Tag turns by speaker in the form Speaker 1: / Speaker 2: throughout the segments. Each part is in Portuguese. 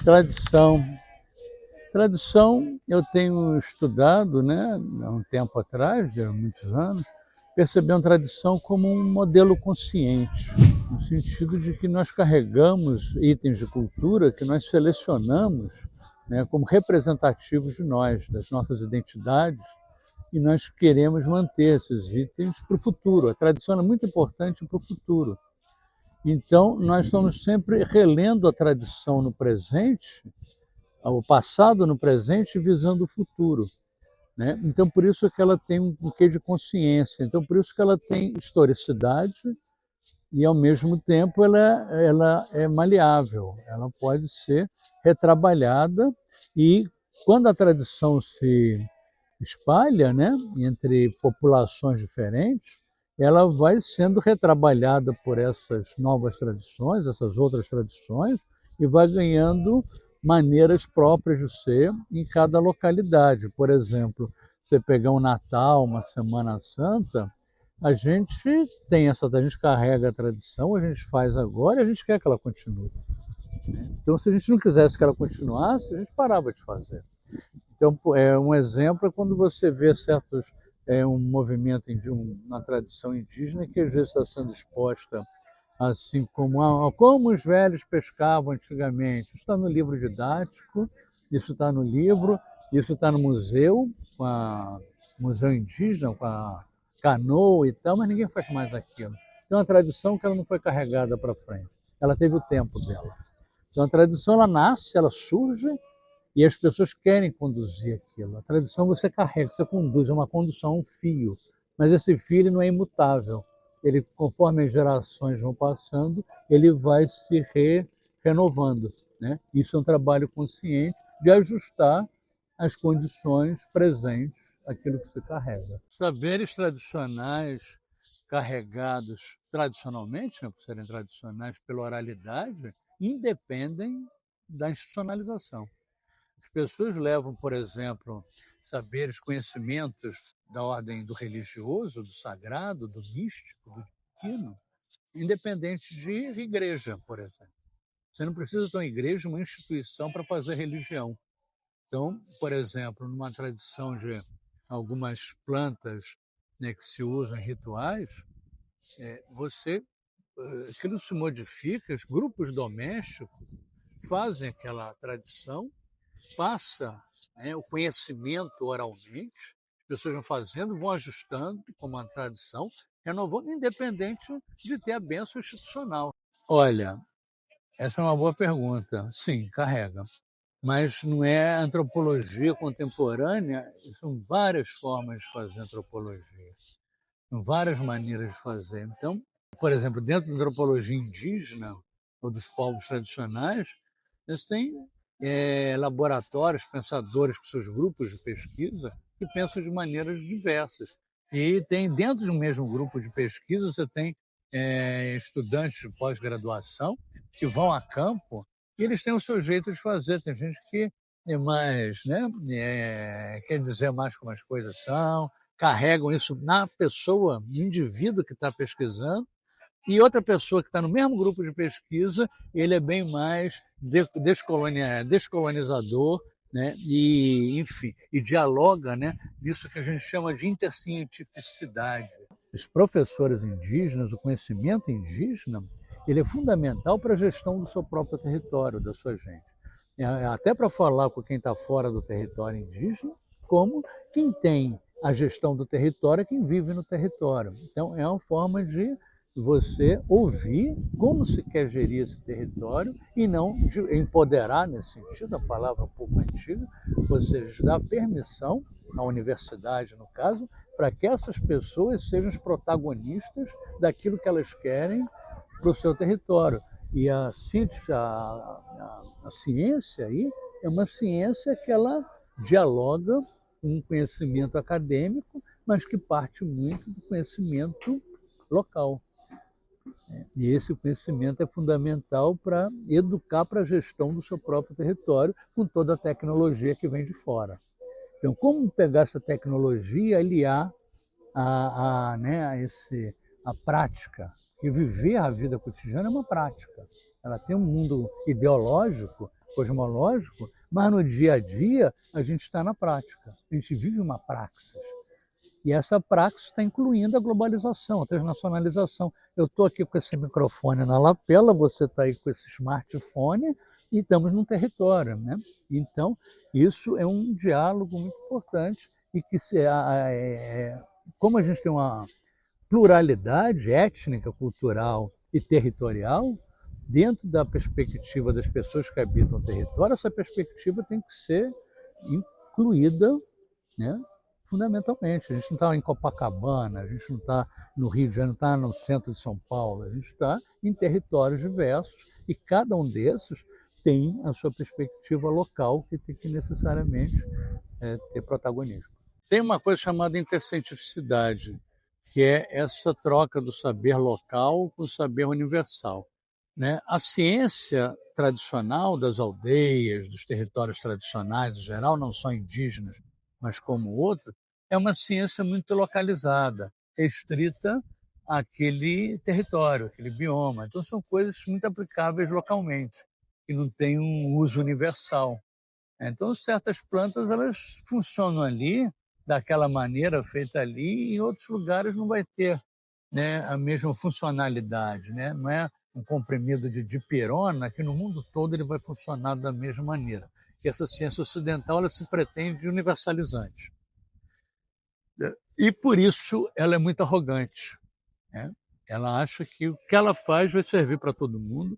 Speaker 1: Tradição. Tradição eu tenho estudado, né, há um tempo atrás, há muitos anos, percebendo tradição como um modelo consciente, no sentido de que nós carregamos itens de cultura que nós selecionamos, né, como representativos de nós, das nossas identidades, e nós queremos manter esses itens para o futuro. A tradição é muito importante para o futuro. Então, nós estamos sempre relendo a tradição no presente, o passado no presente, visando o futuro, né? Então, por isso que ela tem um quê de consciência. Então, por isso que ela tem historicidade e, ao mesmo tempo, ela é maleável. Ela pode ser retrabalhada e, quando a tradição se espalha, né, entre populações diferentes, ela vai sendo retrabalhada por essas novas tradições, essas outras tradições, e vai ganhando maneiras próprias de ser em cada localidade. Por exemplo, você pegar um Natal, uma Semana Santa, a gente tem a gente carrega a tradição, a gente faz agora e a gente quer que ela continue. Então, se a gente não quisesse que ela continuasse, a gente parava de fazer. Então, um exemplo é quando você vê um movimento, uma tradição indígena que às vezes está sendo exposta assim como os velhos pescavam antigamente. Isso está no livro didático, isso está no livro, isso está no museu, museu indígena, com a canoa e tal, mas ninguém faz mais aquilo. Então, é uma tradição que ela não foi carregada para frente. Ela teve o tempo dela. Então, a tradição ela nasce, ela surge, e as pessoas querem conduzir aquilo. A tradição você carrega, você conduz, é uma condução, um fio. Mas esse fio ele não é imutável. Ele, conforme as gerações vão passando, ele vai se renovando, né? Isso é um trabalho consciente de ajustar as condições presentes àquilo que se carrega. Saberes tradicionais carregados tradicionalmente, né, por serem tradicionais pela oralidade, independem da institucionalização. As pessoas levam, por exemplo, saberes, conhecimentos da ordem do religioso, do sagrado, do místico, do divino, independente de igreja, por exemplo. Você não precisa ter uma igreja, uma instituição para fazer religião. Então, por exemplo, numa tradição de algumas plantas, né, que se usam em rituais, aquilo se modifica, os grupos domésticos fazem aquela tradição, passa, né, o conhecimento oralmente, as pessoas vão fazendo, vão ajustando como uma tradição, renovando, independente de ter a bênção institucional. Olha, essa é uma boa pergunta. Sim, carrega. Mas não é antropologia contemporânea, são várias formas de fazer antropologia, são várias maneiras de fazer. Então, por exemplo, dentro da antropologia indígena ou dos povos tradicionais, eles têm laboratórios, pensadores com seus grupos de pesquisa que pensam de maneiras diversas. E tem dentro de um mesmo grupo de pesquisa, você tem estudantes de pós-graduação que vão a campo e eles têm o seu jeito de fazer. Tem gente que é mais, né, quer dizer mais como as coisas são, carregam isso na pessoa, no indivíduo que está pesquisando, e outra pessoa que está no mesmo grupo de pesquisa, ele é bem mais descolonizador, né? E, enfim, e dialoga, né, nisso que a gente chama de intercientificidade. Os professores indígenas, o conhecimento indígena, ele é fundamental para a gestão do seu próprio território, da sua gente. Até para falar com quem está fora do território indígena, como quem tem a gestão do território é quem vive no território. Então, é uma forma de você ouvir como se quer gerir esse território e não de empoderar, nesse sentido, a palavra um pouco antiga, ou seja, dar permissão à universidade, no caso, para que essas pessoas sejam os protagonistas daquilo que elas querem para o seu território. E a ciência aí é uma ciência que ela dialoga com um conhecimento acadêmico, mas que parte muito do conhecimento local. E esse conhecimento é fundamental para educar para a gestão do seu próprio território, com toda a tecnologia que vem de fora. Então, como pegar essa tecnologia e aliar a prática? E viver a vida cotidiana é uma prática. Ela tem um mundo ideológico, cosmológico, mas no dia a dia a gente está na prática, a gente vive uma praxis. E essa praxis está incluindo a globalização, a transnacionalização. Eu estou aqui com esse microfone na lapela, você está aí com esse smartphone e estamos num território, né? Então, isso é um diálogo muito importante e que, como a gente tem uma pluralidade étnica, cultural e territorial, dentro da perspectiva das pessoas que habitam o território, essa perspectiva tem que ser incluída, né? Fundamentalmente. A gente não está em Copacabana, a gente não está no Rio de Janeiro, não está no centro de São Paulo, a gente está em territórios diversos e cada um desses tem a sua perspectiva local que tem que necessariamente ter protagonismo. Tem uma coisa chamada intercientificidade, que é essa troca do saber local com o saber universal, né? A ciência tradicional das aldeias, dos territórios tradicionais em geral, não só indígenas, mas como outros, é uma ciência muito localizada, restrita àquele território, àquele bioma. Então são coisas muito aplicáveis localmente, que não têm um uso universal. Então certas plantas elas funcionam ali, daquela maneira feita ali, e em outros lugares não vai ter, né, a mesma funcionalidade, né? Não é um comprimido de dipirona que no mundo todo ele vai funcionar da mesma maneira. E essa ciência ocidental ela se pretende universalizante. E por isso ela é muito arrogante, né? Ela acha que o que ela faz vai servir para todo mundo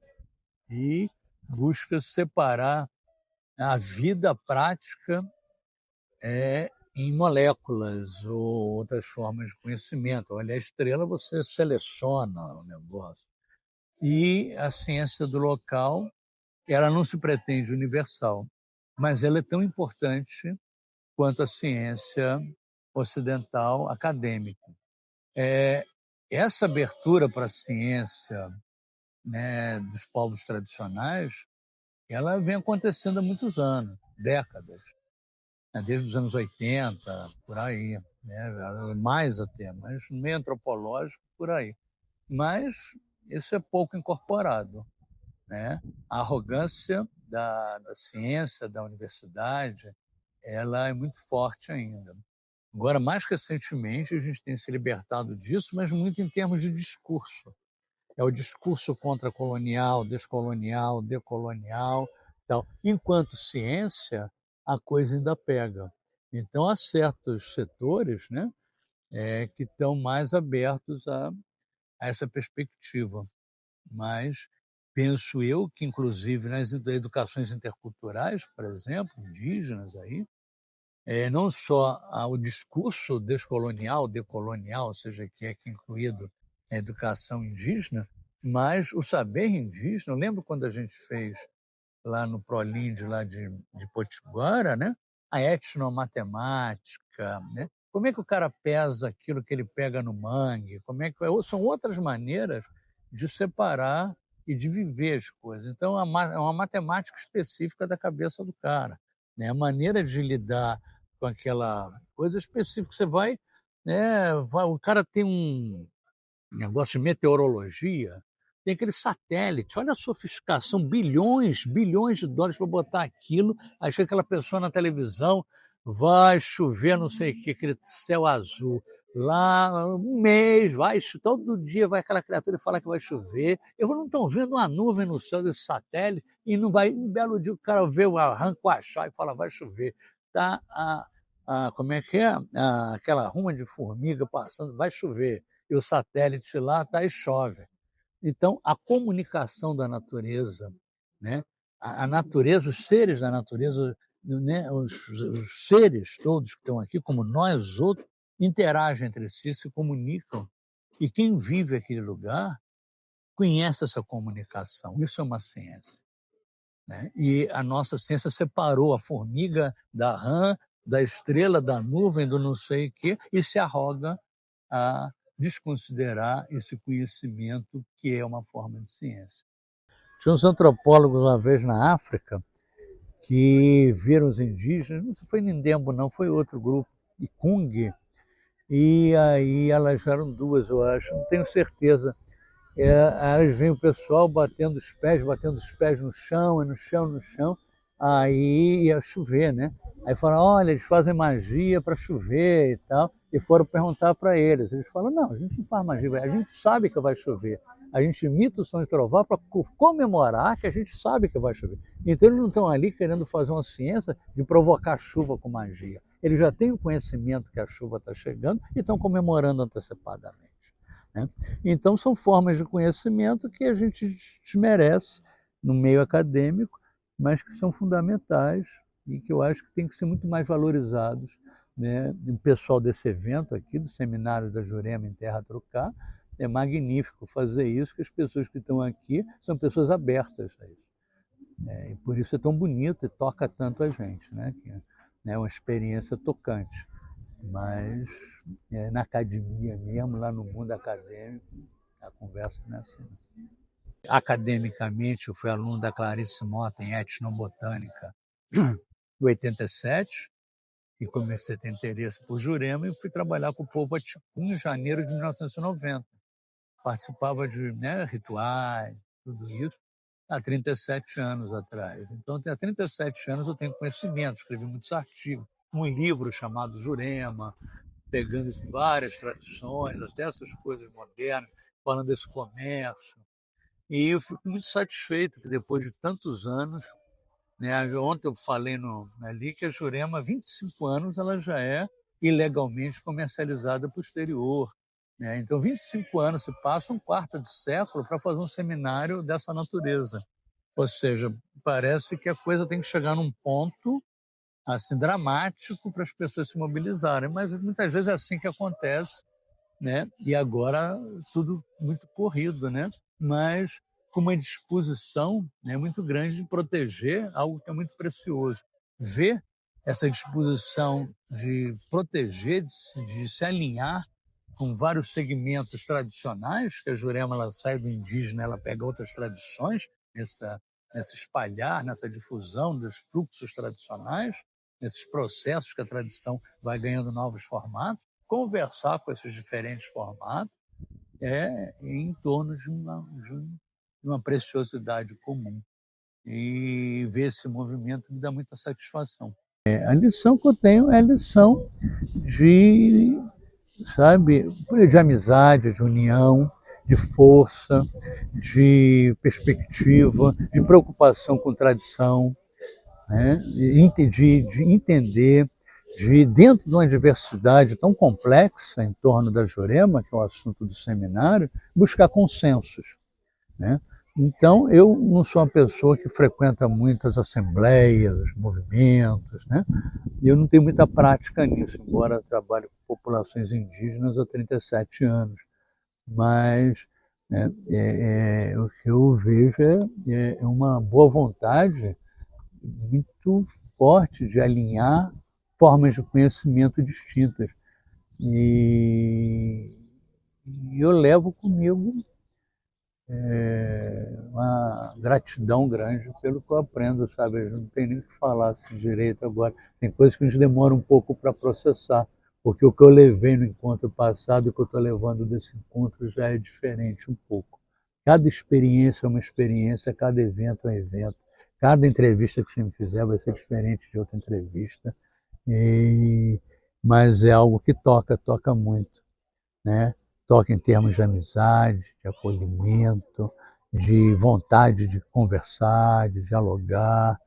Speaker 1: e busca separar a vida prática em moléculas ou outras formas de conhecimento. Olha, a estrela você seleciona o negócio. E a ciência do local, ela não se pretende universal, mas ela é tão importante quanto a ciência ocidental acadêmica. Essa abertura para a ciência, né, dos povos tradicionais, ela vem acontecendo há muitos anos, décadas, né, desde os anos 80, por aí, né, mais até, mas no meio antropológico, por aí. Mas isso é pouco incorporado, né? A arrogância da ciência, da universidade, ela é muito forte ainda. Agora, mais recentemente, a gente tem se libertado disso, mas muito em termos de discurso. É o discurso contra-colonial, descolonial, decolonial, tal. Enquanto ciência, a coisa ainda pega. Então, há certos setores, né, que estão mais abertos a essa perspectiva. Mas penso eu que, inclusive, nas educações interculturais, por exemplo, indígenas aí, não só o discurso descolonial, decolonial, ou seja, que é incluído a educação indígena, mas o saber indígena. Eu lembro quando a gente fez lá no Prolind, lá de Potiguara, né? A etnomatemática, né? Como é que o cara pesa aquilo que ele pega no mangue? Como é que são outras maneiras de separar e de viver as coisas. Então, é uma matemática específica da cabeça do cara, né? A maneira de lidar com aquela coisa específica. Você vai, né? O cara tem um negócio de meteorologia, tem aquele satélite, olha a sofisticação, bilhões de dólares para botar aquilo, aí chega aquela pessoa na televisão, vai chover não sei o que, aquele céu azul, lá um mês, todo dia vai aquela criatura e fala que vai chover, eu não estou vendo uma nuvem no céu desse satélite, e não vai, um belo dia o cara vê, arranca o achá e fala, vai chover, tá como é que é? Aquela ruma de formiga passando, vai chover, e o satélite lá está e chove. Então, a comunicação da natureza, né? A natureza, os seres da natureza, né? Os seres todos que estão aqui, como nós, os outros, interagem entre si, se comunicam. E quem vive aquele lugar conhece essa comunicação. Isso é uma ciência, né? E a nossa ciência separou a formiga da rã, da estrela, da nuvem, do não sei o quê, e se arroga a desconsiderar esse conhecimento que é uma forma de ciência. Tinha uns antropólogos uma vez na África que viram os indígenas, não foi Nindembo não, foi outro grupo, Ikung, e aí elas eram duas, eu acho, não tenho certeza. Elas veem o pessoal batendo os pés no chão, no chão, aí ia chover, né? Aí falaram, olha, eles fazem magia para chover e tal, e foram perguntar para eles. Eles falaram, não, a gente não faz magia, a gente sabe que vai chover. A gente imita o som de trovão para comemorar que a gente sabe que vai chover. Então eles não estão ali querendo fazer uma ciência de provocar chuva com magia. Eles já têm o conhecimento que a chuva está chegando e estão comemorando antecipadamente, né? Então são formas de conhecimento que a gente desmerece no meio acadêmico, mas que são fundamentais e que eu acho que tem que ser muito mais valorizados, né? O pessoal desse evento aqui, do Seminário da Jurema em Terra Trucá, é magnífico fazer isso, que as pessoas que estão aqui são pessoas abertas a isso. E por isso é tão bonito e toca tanto a gente, né? Que é uma experiência tocante. Mas na academia mesmo, lá no mundo acadêmico, a conversa não é assim. Academicamente, eu fui aluno da Clarice Mota em etnobotânica em 87, e comecei a ter interesse por Jurema e fui trabalhar com o povo Aticu em janeiro de 1990. Participava de, né, rituais, tudo isso, há 37 anos atrás. Então, há 37 anos eu tenho conhecimento, escrevi muitos artigos, um livro chamado Jurema, pegando várias tradições, até essas coisas modernas, falando desse comércio. E eu fico muito satisfeito que depois de tantos anos, né, ontem eu falei ali que a Jurema, há 25 anos, ela já é ilegalmente comercializada para o exterior, né? Então, 25 anos se passa, um quarto de século para fazer um seminário dessa natureza. Ou seja, parece que a coisa tem que chegar num ponto assim dramático para as pessoas se mobilizarem, mas muitas vezes é assim que acontece, né? E agora tudo muito corrido, né? Mas com uma disposição, né, muito grande de proteger algo que é muito precioso. Ver essa disposição de proteger, de se alinhar com vários segmentos tradicionais, que a Jurema ela sai do indígena, ela pega outras tradições, nessa espalhar, nessa difusão dos fluxos tradicionais, nesses processos que a tradição vai ganhando novos formatos, conversar com esses diferentes formatos em torno de uma preciosidade comum. E ver esse movimento me dá muita satisfação. A lição que eu tenho é a lição de, sabe, de amizade, de união, de força, de perspectiva, de preocupação com tradição, né? De entender, de dentro de uma diversidade tão complexa em torno da Jurema, que é o assunto do seminário, buscar consensos, né? Então, eu não sou uma pessoa que frequenta muitas assembleias, movimentos, né? Eu não tenho muita prática nisso, embora trabalhe com populações indígenas há 37 anos. Mas o que eu vejo é uma boa vontade muito forte de alinhar formas de conhecimento distintas. E, e eu levo comigo uma gratidão grande pelo que eu aprendo, sabe? Eu não tenho nem o que falar assim direito agora. Tem coisas que a gente demora um pouco para processar, porque o que eu levei no encontro passado e o que eu estou levando desse encontro já é diferente um pouco. Cada experiência é uma experiência, cada evento é um evento. Cada entrevista que você me fizer vai ser diferente de outra entrevista. E... Mas é algo que toca muito, né? Toca em termos de amizade, de acolhimento, de vontade de conversar, de dialogar,